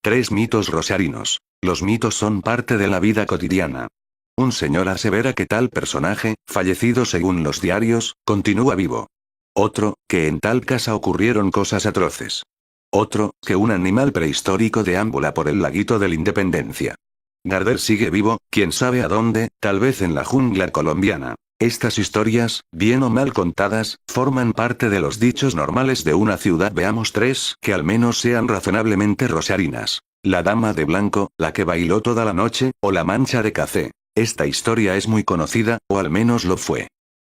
3 mitos rosarinos. Los mitos son parte de la vida cotidiana. Un señor asevera que tal personaje, fallecido según los diarios, continúa vivo. Otro, que en tal casa ocurrieron cosas atroces. Otro, que un animal prehistórico deambula por el laguito de la Independencia. Gardel sigue vivo, quién sabe a dónde, tal vez en la jungla colombiana. Estas historias, bien o mal contadas, forman parte de los dichos normales de una ciudad. Veamos 3 que al menos sean razonablemente rosarinas. La dama de blanco, la que bailó toda la noche, o la mancha de café. Esta historia es muy conocida, o al menos lo fue.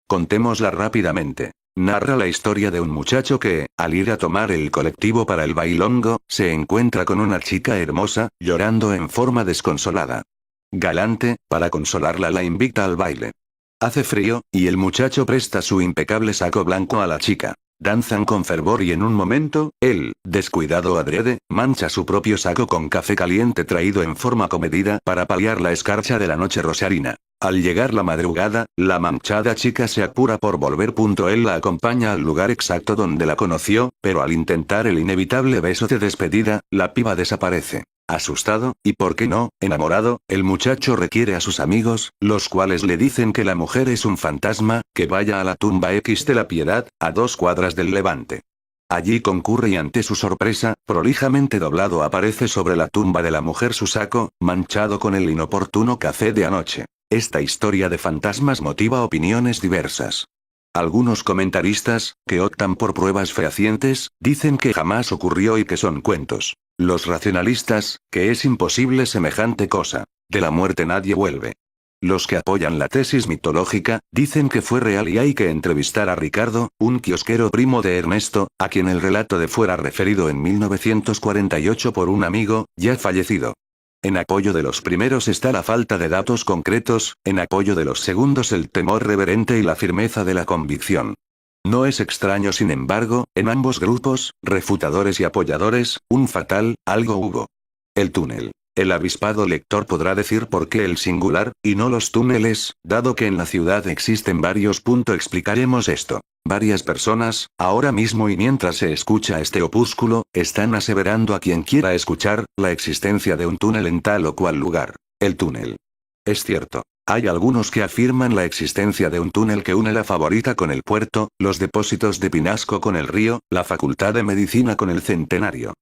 Contémosla rápidamente. Narra la historia de un muchacho que, al ir a tomar el colectivo para el bailongo, se encuentra con una chica hermosa, llorando en forma desconsolada. Galante, para consolarla la invita al baile. Hace frío, y el muchacho presta su impecable saco blanco a la chica. Danzan con fervor y en un momento, él, descuidado adrede, mancha su propio saco con café caliente traído en forma comedida para paliar la escarcha de la noche rosarina. Al llegar la madrugada, la manchada chica se apura por volver. Él la acompaña al lugar exacto donde la conoció, pero al intentar el inevitable beso de despedida, la piba desaparece. Asustado, y por qué no, enamorado, el muchacho requiere a sus amigos, los cuales le dicen que la mujer es un fantasma, que vaya a la tumba X de la Piedad, a 2 cuadras del Levante. Allí concurre y ante su sorpresa, prolijamente doblado aparece sobre la tumba de la mujer su saco, manchado con el inoportuno café de anoche. Esta historia de fantasmas motiva opiniones diversas. Algunos comentaristas, que optan por pruebas fehacientes, dicen que jamás ocurrió y que son cuentos. Los racionalistas, que es imposible semejante cosa. De la muerte nadie vuelve. Los que apoyan la tesis mitológica, dicen que fue real y hay que entrevistar a Ricardo, un kiosquero primo de Ernesto, a quien el relato de fuera referido en 1948 por un amigo, ya fallecido. En apoyo de los primeros está la falta de datos concretos, en apoyo de los segundos el temor reverente y la firmeza de la convicción. No es extraño, sin embargo, en ambos grupos, refutadores y apoyadores, un fatal, algo hubo. El túnel. El avispado lector podrá decir por qué el singular, y no los túneles, dado que en la ciudad existen varios. Explicaremos esto. Varias personas, ahora mismo y mientras se escucha este opúsculo, están aseverando a quien quiera escuchar, la existencia de un túnel en tal o cual lugar. El túnel. Es cierto. Hay algunos que afirman la existencia de un túnel que une la Favorita con el puerto, los depósitos de Pinasco con el río, la Facultad de Medicina con el Centenario.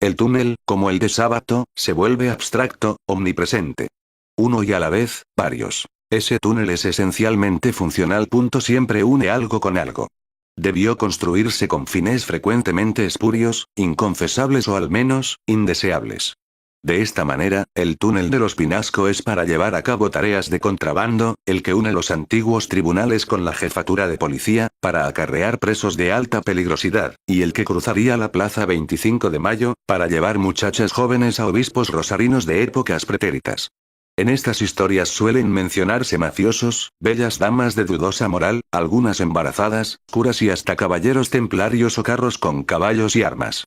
El túnel, como el de Sábato, se vuelve abstracto, omnipresente. Uno y a la vez, varios. Ese túnel es esencialmente funcional. Siempre une algo con algo. Debió construirse con fines frecuentemente espurios, inconfesables o al menos, indeseables. De esta manera, el túnel de los Pinasco es para llevar a cabo tareas de contrabando, el que une los antiguos tribunales con la jefatura de policía, para acarrear presos de alta peligrosidad, y el que cruzaría la plaza 25 de Mayo, para llevar muchachas jóvenes a obispos rosarinos de épocas pretéritas. En estas historias suelen mencionarse mafiosos, bellas damas de dudosa moral, algunas embarazadas, curas y hasta caballeros templarios o carros con caballos y armas.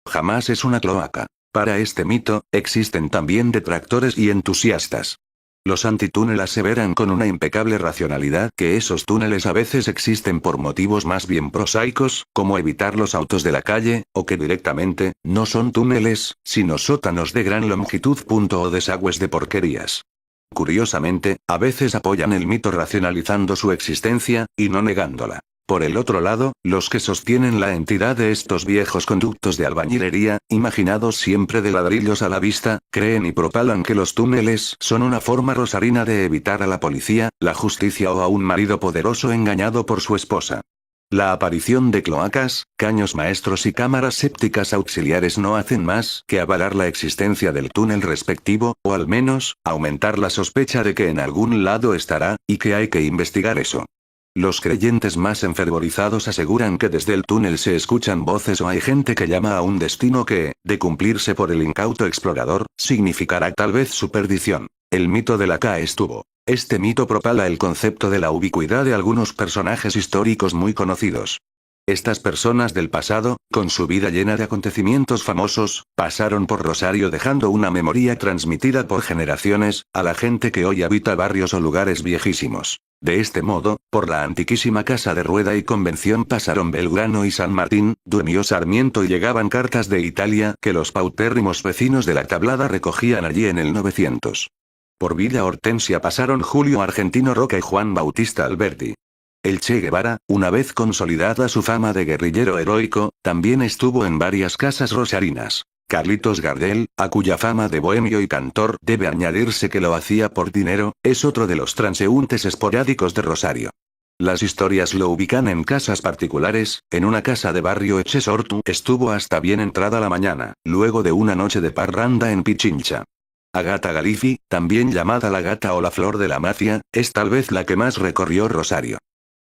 Jamás es una cloaca. Para este mito, existen también detractores y entusiastas. Los antitúnel aseveran con una impecable racionalidad que esos túneles a veces existen por motivos más bien prosaicos, como evitar los autos de la calle, o que directamente, no son túneles, sino sótanos de gran longitud. O desagües de porquerías. Curiosamente, a veces apoyan el mito racionalizando su existencia, y no negándola. Por el otro lado, los que sostienen la entidad de estos viejos conductos de albañilería, imaginados siempre de ladrillos a la vista, creen y propalan que los túneles son una forma rosarina de evitar a la policía, la justicia o a un marido poderoso engañado por su esposa. La aparición de cloacas, caños maestros y cámaras sépticas auxiliares no hacen más que avalar la existencia del túnel respectivo, o al menos, aumentar la sospecha de que en algún lado estará, y que hay que investigar eso. Los creyentes más enfervorizados aseguran que desde el túnel se escuchan voces o hay gente que llama a un destino que, de cumplirse por el incauto explorador, significará tal vez su perdición. El mito de la K estuvo. Este mito propala el concepto de la ubicuidad de algunos personajes históricos muy conocidos. Estas personas del pasado, con su vida llena de acontecimientos famosos, pasaron por Rosario dejando una memoria transmitida por generaciones, a la gente que hoy habita barrios o lugares viejísimos. De este modo, por la antiquísima Casa de Rueda y Convención pasaron Belgrano y San Martín, durmió Sarmiento y llegaban cartas de Italia que los paupérrimos vecinos de la Tablada recogían allí en el 900. Por Villa Hortensia pasaron Julio Argentino Roca y Juan Bautista Alberti. El Che Guevara, una vez consolidada su fama de guerrillero heroico, también estuvo en varias casas rosarinas. Carlitos Gardel, a cuya fama de bohemio y cantor debe añadirse que lo hacía por dinero, es otro de los transeúntes esporádicos de Rosario. Las historias lo ubican en casas particulares, en una casa de barrio Echesortu estuvo hasta bien entrada la mañana, luego de una noche de parranda en Pichincha. Agata Galifi, también llamada la gata o la flor de la mafia, es tal vez la que más recorrió Rosario.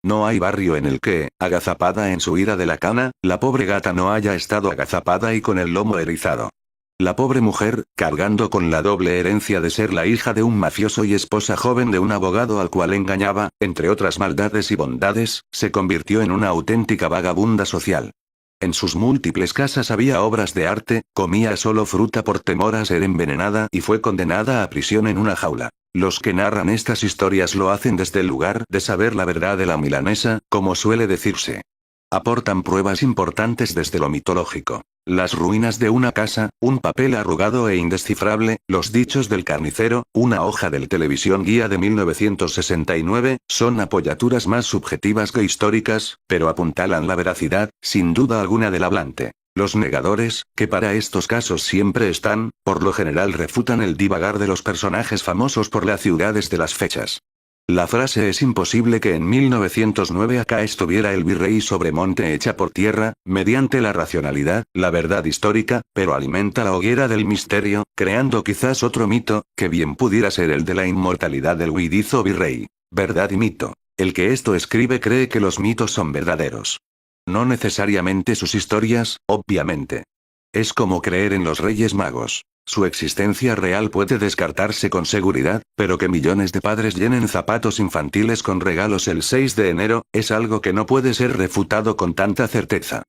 No hay barrio en el que, agazapada en su ida de la cana, la pobre gata no haya estado agazapada y con el lomo erizado. La pobre mujer, cargando con la doble herencia de ser la hija de un mafioso y esposa joven de un abogado al cual engañaba, entre otras maldades y bondades, se convirtió en una auténtica vagabunda social. En sus múltiples casas había obras de arte, comía solo fruta por temor a ser envenenada y fue condenada a prisión en una jaula. Los que narran estas historias lo hacen desde el lugar de saber la verdad de la milanesa, como suele decirse. Aportan pruebas importantes desde lo mitológico. Las ruinas de una casa, un papel arrugado e indescifrable, los dichos del carnicero, una hoja del Televisión Guía de 1969, son apoyaturas más subjetivas que históricas, pero apuntalan la veracidad, sin duda alguna del hablante. Los negadores, que para estos casos siempre están, por lo general refutan el divagar de los personajes famosos por las ciudades de las fechas. La frase es imposible que en 1909 acá estuviera el virrey sobre monte hecha por tierra, mediante la racionalidad, la verdad histórica, pero alimenta la hoguera del misterio, creando quizás otro mito, que bien pudiera ser el de la inmortalidad del huidizo virrey. Verdad y mito. El que esto escribe cree que los mitos son verdaderos. No necesariamente sus historias, obviamente. Es como creer en los Reyes Magos. Su existencia real puede descartarse con seguridad, pero que millones de padres llenen zapatos infantiles con regalos el 6 de enero, es algo que no puede ser refutado con tanta certeza.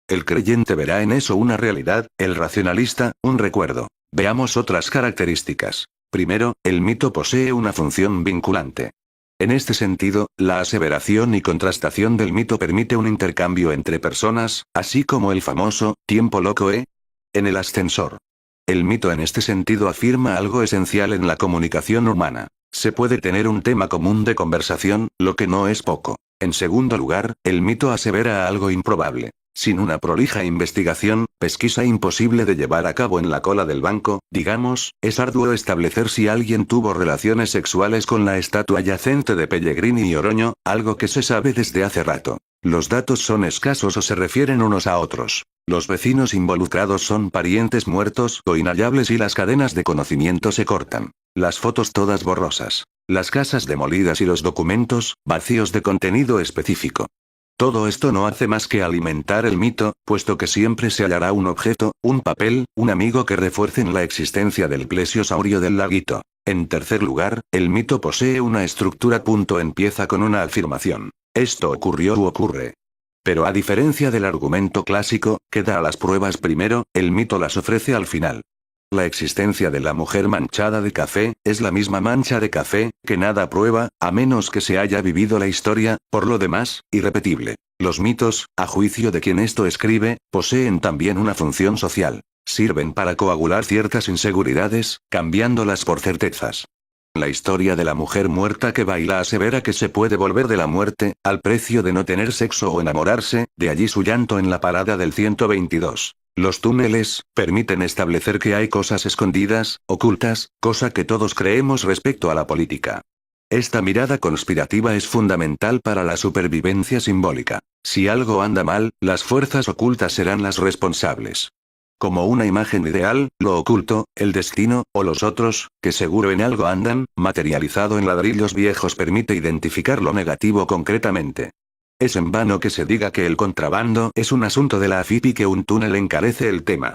El creyente verá en eso una realidad, el racionalista, un recuerdo. Veamos otras características. Primero, el mito posee una función vinculante. En este sentido, la aseveración y contrastación del mito permite un intercambio entre personas, así como el famoso «tiempo loco, ¿eh?». En el ascensor. El mito en este sentido afirma algo esencial en la comunicación humana. Se puede tener un tema común de conversación, lo que no es poco. En segundo lugar, el mito asevera algo improbable. Sin una prolija investigación, pesquisa imposible de llevar a cabo en la cola del banco, digamos, es arduo establecer si alguien tuvo relaciones sexuales con la estatua yacente de Pellegrini y Oroño, algo que se sabe desde hace rato. Los datos son escasos o se refieren unos a otros. Los vecinos involucrados son parientes muertos o inhallables y las cadenas de conocimiento se cortan. Las fotos todas borrosas. Las casas demolidas y los documentos, vacíos de contenido específico. Todo esto no hace más que alimentar el mito, puesto que siempre se hallará un objeto, un papel, un amigo que refuercen la existencia del plesiosaurio del laguito. En tercer lugar, el mito posee una estructura. Empieza con una afirmación. Esto ocurrió u ocurre. Pero a diferencia del argumento clásico, que da las pruebas primero, el mito las ofrece al final. La existencia de la mujer manchada de café, es la misma mancha de café, que nada prueba, a menos que se haya vivido la historia, por lo demás, irrepetible. Los mitos, a juicio de quien esto escribe, poseen también una función social. Sirven para coagular ciertas inseguridades, cambiándolas por certezas. La historia de la mujer muerta que baila asevera que se puede volver de la muerte, al precio de no tener sexo o enamorarse, de allí su llanto en la parada del 122. Los túneles, permiten establecer que hay cosas escondidas, ocultas, cosa que todos creemos respecto a la política. Esta mirada conspirativa es fundamental para la supervivencia simbólica. Si algo anda mal, las fuerzas ocultas serán las responsables. Como una imagen ideal, lo oculto, el destino, o los otros, que seguro en algo andan, materializado en ladrillos viejos permite identificar lo negativo concretamente. Es en vano que se diga que el contrabando es un asunto de la AFIP y que un túnel encarece el tema.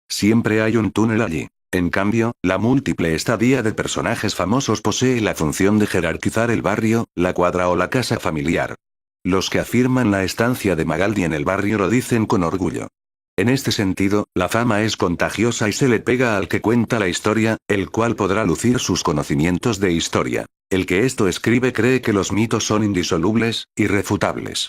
Siempre hay un túnel allí. En cambio, la múltiple estadía de personajes famosos posee la función de jerarquizar el barrio, la cuadra o la casa familiar. Los que afirman la estancia de Magaldi en el barrio lo dicen con orgullo. En este sentido, la fama es contagiosa y se le pega al que cuenta la historia, el cual podrá lucir sus conocimientos de historia. El que esto escribe cree que los mitos son indisolubles, irrefutables.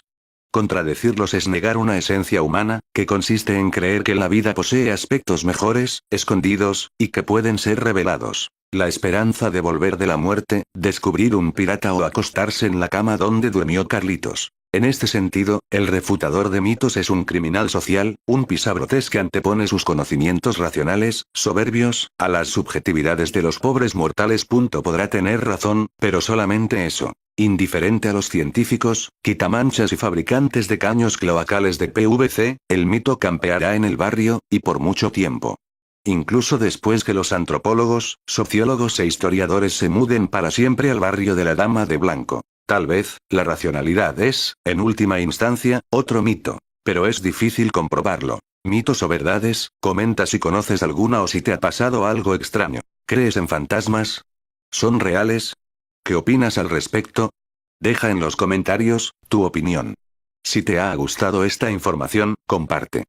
Contradecirlos es negar una esencia humana, que consiste en creer que la vida posee aspectos mejores, escondidos, y que pueden ser revelados. La esperanza de volver de la muerte, descubrir un pirata o acostarse en la cama donde durmió Carlitos. En este sentido, el refutador de mitos es un criminal social, un pisabrotes que antepone sus conocimientos racionales, soberbios, a las subjetividades de los pobres mortales. Podrá tener razón, pero solamente eso. Indiferente a los científicos, quitamanchas y fabricantes de caños cloacales de PVC, el mito campeará en el barrio, y por mucho tiempo. Incluso después que los antropólogos, sociólogos e historiadores se muden para siempre al barrio de la Dama de Blanco. Tal vez, la racionalidad es, en última instancia, otro mito. Pero es difícil comprobarlo. ¿Mitos o verdades? Comenta si conoces alguna o si te ha pasado algo extraño. ¿Crees en fantasmas? ¿Son reales? ¿Qué opinas al respecto? Deja en los comentarios tu opinión. Si te ha gustado esta información, comparte.